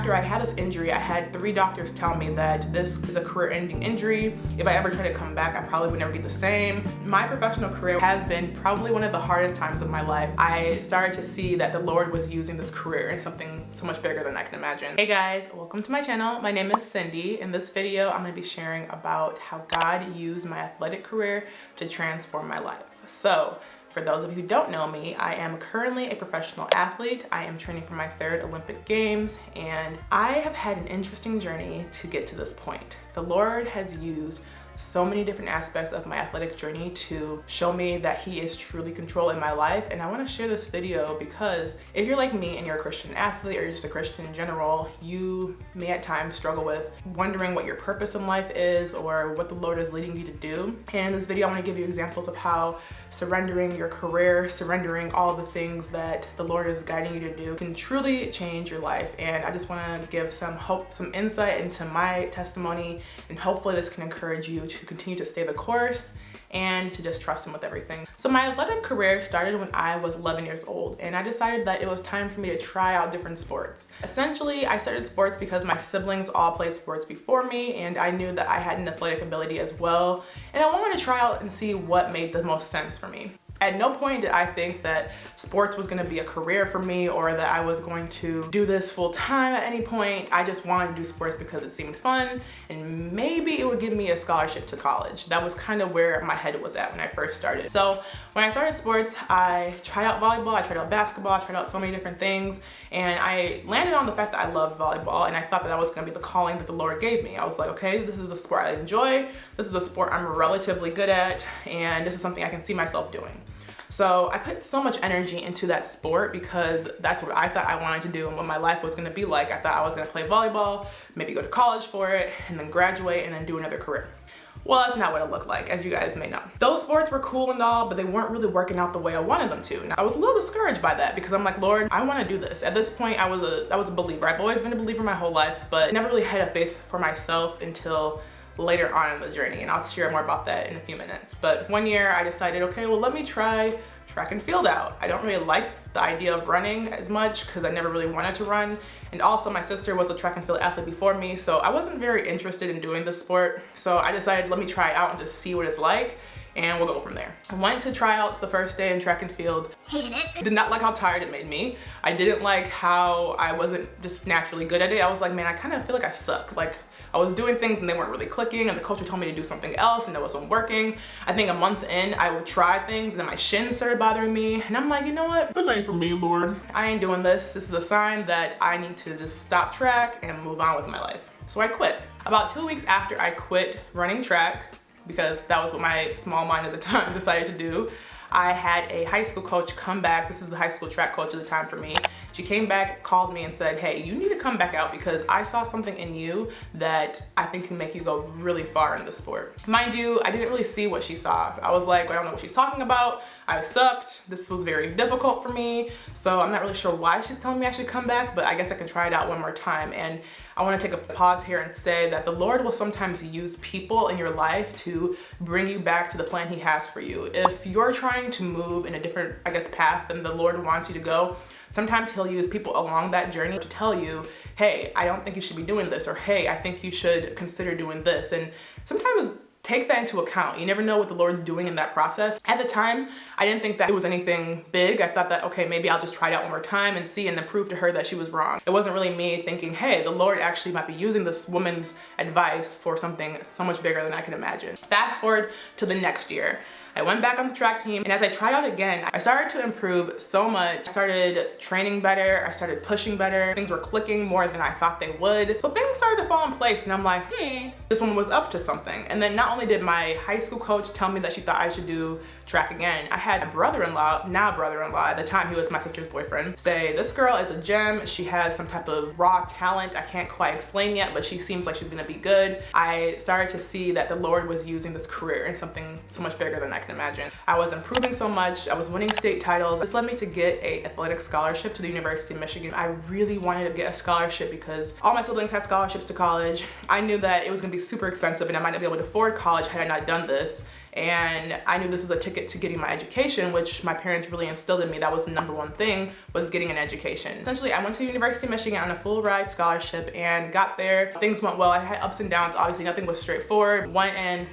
after I had this injury, I had 3 doctors tell me that this is a career-ending injury. If I ever try to come back, I probably would never be the same. My professional career has been probably one of the hardest times of my life. I started to see that the Lord was using this career in something so much bigger than I can imagine. Hey guys, welcome to my channel. My name is Cindy. In this video, I'm gonna be sharing about how God used my athletic career to transform my life. So, for those of you who don't know me, I am currently a professional athlete. I am training for my 3rd Olympic Games, and I have had an interesting journey to get to this point. The Lord has used so many different aspects of my athletic journey to show me that He is truly controlling my life. And I want to share this video because if you're like me and you're a Christian athlete or you're just a Christian in general, you may at times struggle with wondering what your purpose in life is or what the Lord is leading you to do. And in this video, I want to give you examples of how surrendering your career, surrendering all the things that the Lord is guiding you to do can truly change your life. And I just want to give some hope, some insight into my testimony, and hopefully this can encourage you to continue to stay the course and to just trust Him with everything. So my athletic career started when I was 11 years old, and I decided that it was time for me to try out different sports. Essentially, I started sports because my siblings all played sports before me, and I knew that I had an athletic ability as well, and I wanted to try out and see what made the most sense for me. At no point did I think that sports was going to be a career for me or that I was going to do this full time at any point. I just wanted to do sports because it seemed fun and maybe it would give me a scholarship to college. That was kind of where my head was at when I first started. So when I started sports, I tried out volleyball, I tried out basketball, I tried out so many different things, and I landed on the fact that I loved volleyball, and I thought that that was going to be the calling that the Lord gave me. I was like, okay, this is a sport I enjoy, this is a sport I'm relatively good at, and this is something I can see myself doing. So I put so much energy into that sport because that's what I thought I wanted to do and what my life was going to be like. I thought I was going to play volleyball, maybe go to college for it, and then graduate and then do another career. Well, that's not what it looked like, as you guys may know. Those sports were cool and all, but they weren't really working out the way I wanted them to. Now, I was a little discouraged by that because I'm like, Lord, I want to do this. At this point, I was a believer. I've always been a believer my whole life, but never really had a faith for myself until later on in the journey, and I'll share more about that in a few minutes. But one year I decided, okay, well, let me try track and field out. I don't really like the idea of running as much because I never really wanted to run, and also my sister was a track and field athlete before me, so I wasn't very interested in doing this sport. So I decided, let me try it out and just see what it's like, and we'll go from there. I went to tryouts the first day in track and field. Hated it. Did not like how tired it made me. I didn't like how I wasn't just naturally good at it. I was like, man, I kind of feel like I suck. Like, I was doing things and they weren't really clicking, and the coach told me to do something else and it wasn't working. I think a month in, I would try things and then my shin started bothering me, and I'm like, you know what? This ain't for me, Lord. I ain't doing this. This is a sign that I need to just stop track and move on with my life. So I quit. About 2 weeks after I quit running track, because that was what my small mind at the time decided to do, I had a high school coach come back. This is the high school track coach at the time for me. She came back, called me and said, hey, you need to come back out because I saw something in you that I think can make you go really far in the sport. Mind you, I didn't really see what she saw. I was like, I don't know what she's talking about. I sucked. This was very difficult for me. So I'm not really sure why she's telling me I should come back, but I guess I can try it out one more time. And I want to take a pause here and say that the Lord will sometimes use people in your life to bring you back to the plan He has for you. If you're trying to move in a different, path than the Lord wants you to go, sometimes He'll use people along that journey to tell you, hey, I don't think you should be doing this, or hey, I think you should consider doing this. And sometimes take that into account. You never know what the Lord's doing in that process. At the time, I didn't think that it was anything big. I thought that, okay, maybe I'll just try it out one more time and see, and then prove to her that she was wrong. It wasn't really me thinking, hey, the Lord actually might be using this woman's advice for something so much bigger than I can imagine. Fast forward to the next year. I went back on the track team, and as I tried out again, I started to improve so much. I started training better, I started pushing better, things were clicking more than I thought they would. So things started to fall in place, and I'm like, this woman was up to something. And then not only did my high school coach tell me that she thought I should do track again, I had a brother-in-law, now brother-in-law, at the time he was my sister's boyfriend, say, this girl is a gem, she has some type of raw talent I can't quite explain yet, but she seems like she's gonna be good. I started to see that the Lord was using this career in something so much bigger than I can imagine. I was improving so much, I was winning state titles. This led me to get an athletic scholarship to the University of Michigan. I really wanted to get a scholarship because all my siblings had scholarships to college. I knew that it was gonna be super expensive and I might not be able to afford college had I not done this. And I knew this was a ticket to getting my education, which my parents really instilled in me. That was the number one thing, was getting an education. Essentially, I went to the University of Michigan on a full ride scholarship and got there. Things went well. I had ups and downs. Obviously, nothing was straightforward. Went in,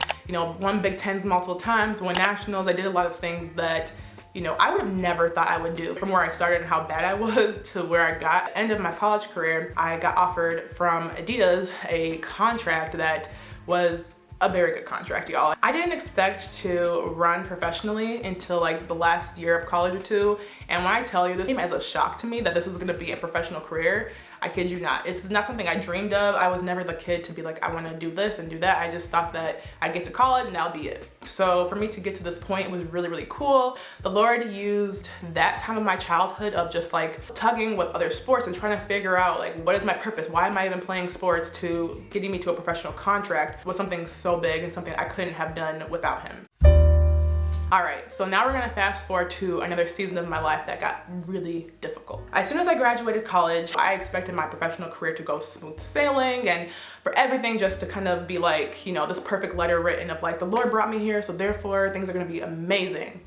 won Big Tens multiple times, won nationals. I did a lot of things that I would never thought I would do. From where I started and how bad I was to where I got. At the end of my college career, I got offered from Adidas a contract that was a very good contract, y'all. I didn't expect to run professionally until like the last year of college or two. And when I tell you, this came as a shock to me that this was gonna be a professional career. I kid you not. It's not something I dreamed of. I was never the kid to be like, I wanna do this and do that. I just thought that I'd get to college and that'll be it. So for me to get to this point, it was really, really cool. The Lord used that time of my childhood of just like tugging with other sports and trying to figure out like, what is my purpose? Why am I even playing sports, to getting me to a professional contract was something so big and something I couldn't have done without him. All right, so now we're gonna fast forward to another season of my life that got really difficult. As soon as I graduated college, I expected my professional career to go smooth sailing and for everything just to kind of be like, this perfect letter written of like, the Lord brought me here, so therefore things are gonna be amazing.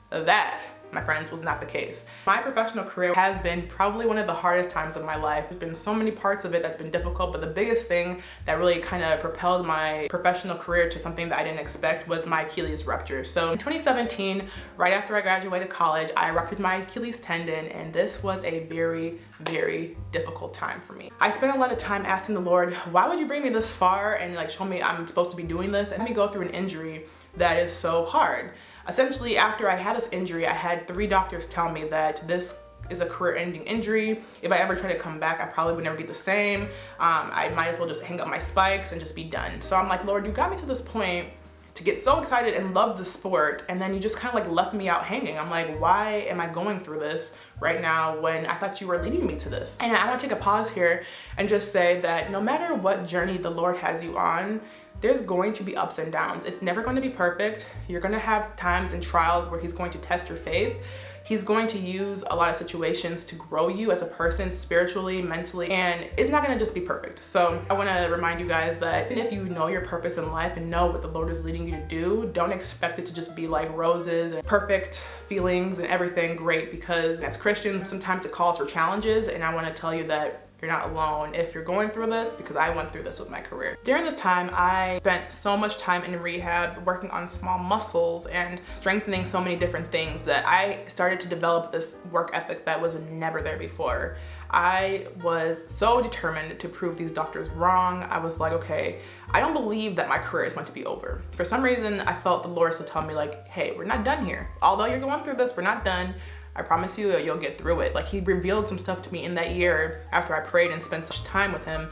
That, my friends, was not the case. My professional career has been probably one of the hardest times of my life. There's been so many parts of it that's been difficult, but the biggest thing that really kind of propelled my professional career to something that I didn't expect was my Achilles rupture. So in 2017, right after I graduated college, I ruptured my Achilles tendon, and this was a very, very difficult time for me. I spent a lot of time asking the Lord, why would you bring me this far and like show me I'm supposed to be doing this and let me go through an injury that is so hard? Essentially, after I had this injury, I had 3 doctors tell me that this is a career-ending injury. If I ever try to come back, I probably would never be the same. I might as well just hang up my spikes and just be done. So I'm like, Lord, you got me to this point to get so excited and love the sport, and then you just kind of like left me out hanging. I'm like, why am I going through this right now when I thought you were leading me to this? And I want to take a pause here and just say that no matter what journey the Lord has you on, there's going to be ups and downs. It's never going to be perfect. You're going to have times and trials where he's going to test your faith. He's going to use a lot of situations to grow you as a person spiritually, mentally, and it's not going to just be perfect. So I want to remind you guys that even if you know your purpose in life and know what the Lord is leading you to do, don't expect it to just be like roses and perfect feelings and everything great, because as Christians, sometimes it calls for challenges, and I want to tell you that you're not alone if you're going through this, because I went through this with my career. During this time, I spent so much time in rehab working on small muscles and strengthening so many different things that I started to develop this work ethic that was never there before. I was so determined to prove these doctors wrong. I was like, okay, I don't believe that my career is going to be over. For some reason, I felt the Lord still tell me like, hey, we're not done here. Although you're going through this, we're not done. I promise you you'll get through it. Like, he revealed some stuff to me in that year after I prayed and spent such time with him.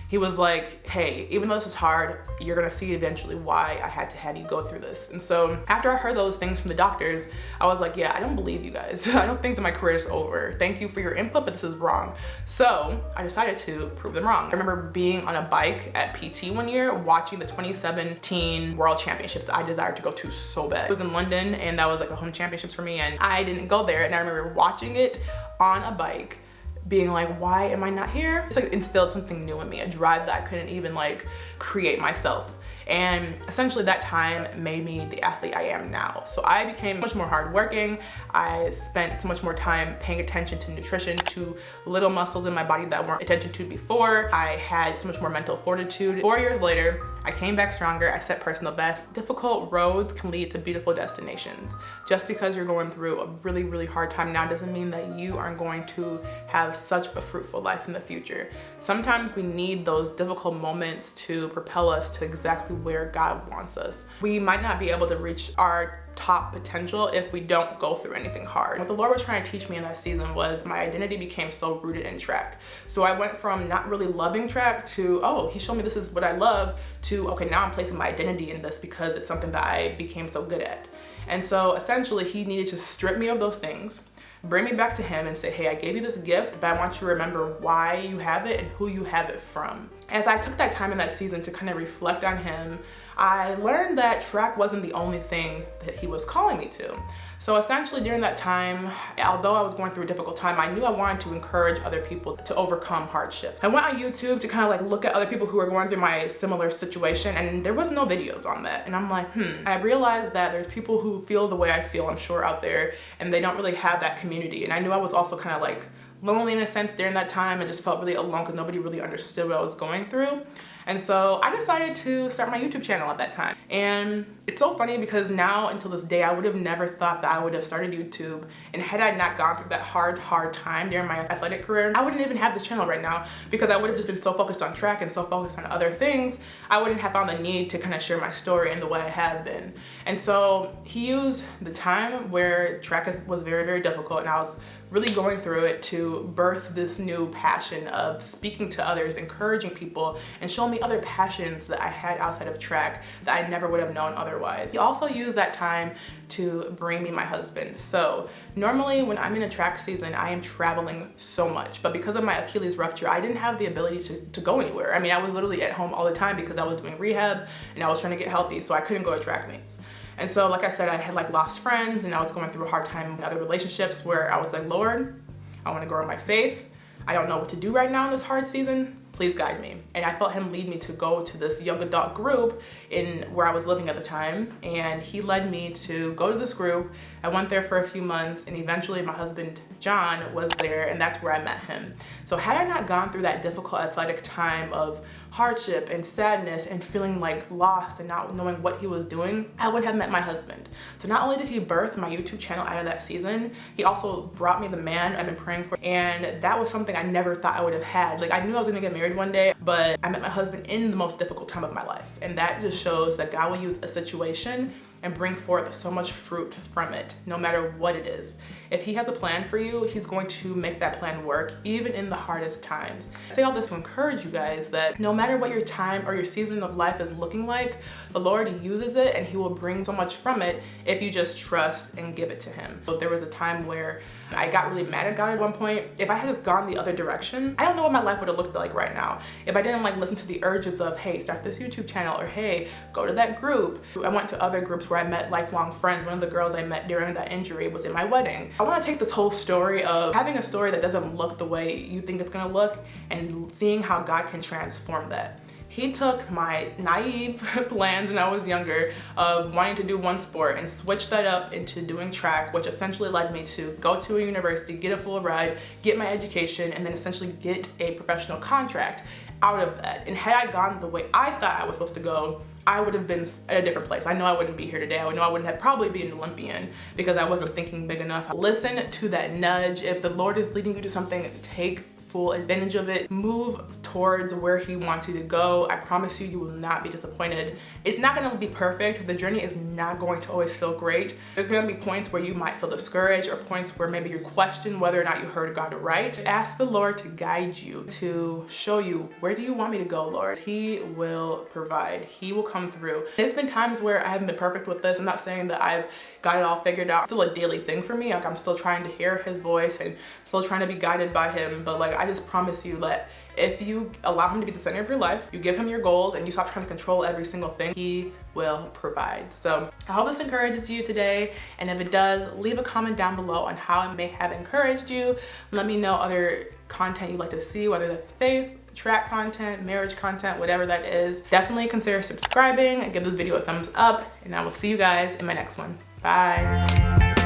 He was like, hey, even though this is hard, you're gonna see eventually why I had to have you go through this. And so after I heard those things from the doctors, I was like, yeah, I don't believe you guys. I don't think that my career is over. Thank you for your input, but this is wrong. So I decided to prove them wrong. I remember being on a bike at PT one year, watching the 2017 World Championships that I desired to go to so bad. It was in London, and that was like the home championships for me, and I didn't go there. And I remember watching it on a bike, being like, why am I not here? It's like instilled something new in me, a drive that I couldn't even like create myself. And essentially that time made me the athlete I am now. So I became much more hardworking. I spent so much more time paying attention to nutrition, to little muscles in my body that weren't attention to before. I had so much more mental fortitude. 4 years later, I came back stronger. I set personal bests. Difficult roads can lead to beautiful destinations. Just because you're going through a really, really hard time now doesn't mean that you aren't going to have such a fruitful life in the future. Sometimes we need those difficult moments to propel us to exactly where God wants us. We might not be able to reach our top potential if we don't go through anything hard. What the Lord was trying to teach me in that season was my identity became so rooted in track. So I went from not really loving track to, oh, he showed me this is what I love, to, okay, now I'm placing my identity in this because it's something that I became so good at. And so essentially he needed to strip me of those things, bring me back to him and say, hey, I gave you this gift, but I want you to remember why you have it and who you have it from. As I took that time in that season to kind of reflect on him, I learned that track wasn't the only thing that he was calling me to. So essentially during that time, although I was going through a difficult time, I knew I wanted to encourage other people to overcome hardship. I went on YouTube to kind of like look at other people who were going through my similar situation, and there was no videos on that. And I'm like, I realized that there's people who feel the way I feel, I'm sure, out there, and they don't really have that community. And I knew I was also kind of like lonely in a sense during that time. I just felt really alone because nobody really understood what I was going through. And so I decided to start my YouTube channel at that time. And it's so funny because now until this day, I would have never thought that I would have started YouTube. And had I not gone through that hard time during my athletic career, I wouldn't even have this channel right now because I would have just been so focused on track and so focused on other things. I wouldn't have found the need to kind of share my story in the way I have been. And so he used the time where track was very, very difficult and I was really going through it to birth this new passion of speaking to others, encouraging people, and showing me other passions that I had outside of track that I never would have known otherwise. He also used that time to bring me my husband. So normally when I'm in a track season, I am traveling so much, but because of my Achilles rupture, I didn't have the ability to go anywhere. I mean, I was literally at home all the time because I was doing rehab and I was trying to get healthy, so I couldn't go to track meets. And so, like I said, I had like lost friends and I was going through a hard time in other relationships where I was like, Lord, I want to grow in my faith. I don't know what to do right now in this hard season. Please guide me. And I felt him lead me to go to this young adult group in where I was living at the time. And he led me to go to this group. I went there for a few months and eventually my husband, John, was there and that's where I met him. So had I not gone through that difficult athletic time of hardship and sadness and feeling like lost and not knowing what he was doing, I would have met my husband. So not only did he birth my YouTube channel out of that season, he also brought me the man I've been praying for. And that was something I never thought I would have had. Like I knew I was gonna get married one day, but I met my husband in the most difficult time of my life. And that just shows that God will use a situation and bring forth so much fruit from it, no matter what it is. If he has a plan for you, he's going to make that plan work, even in the hardest times. I say all this to encourage you guys that no matter what your time or your season of life is looking like, the Lord uses it and he will bring so much from it if you just trust and give it to him. So there was a time where I got really mad at God at one point. If I had just gone the other direction, I don't know what my life would have looked like right now. If I didn't like listen to the urges of, hey, start this YouTube channel, or hey, go to that group. I went to other groups where I met lifelong friends. One of the girls I met during that injury was in my wedding. I want to take this whole story of having a story that doesn't look the way you think it's gonna look and seeing how God can transform that. He took my naive plans when I was younger of wanting to do one sport and switched that up into doing track, which essentially led me to go to a university, get a full ride, get my education, and then essentially get a professional contract out of that. And had I gone the way I thought I was supposed to go, I would have been at a different place. I know I wouldn't be here today. I know I wouldn't have probably be an Olympian because I wasn't thinking big enough. Listen to that nudge. If the Lord is leading you to something, take full advantage of it. Move towards where he wants you to go. I promise you, you will not be disappointed. It's not gonna be perfect. The journey is not going to always feel great. There's gonna be points where you might feel discouraged or points where maybe you question whether or not you heard God right. Ask the Lord to guide you, to show you, where do you want me to go, Lord? He will provide. He will come through. There's been times where I haven't been perfect with this. I'm not saying that I've got it all figured out. It's still a daily thing for me. Like I'm still trying to hear his voice and still trying to be guided by him. But like, I just promise you that if you allow him to be the center of your life, you give him your goals and you stop trying to control every single thing, he will provide. So I hope this encourages you today. And if it does, leave a comment down below on how it may have encouraged you. Let me know other content you'd like to see, whether that's faith, track content, marriage content, whatever that is. Definitely consider subscribing and give this video a thumbs up. And I will see you guys in my next one. Bye.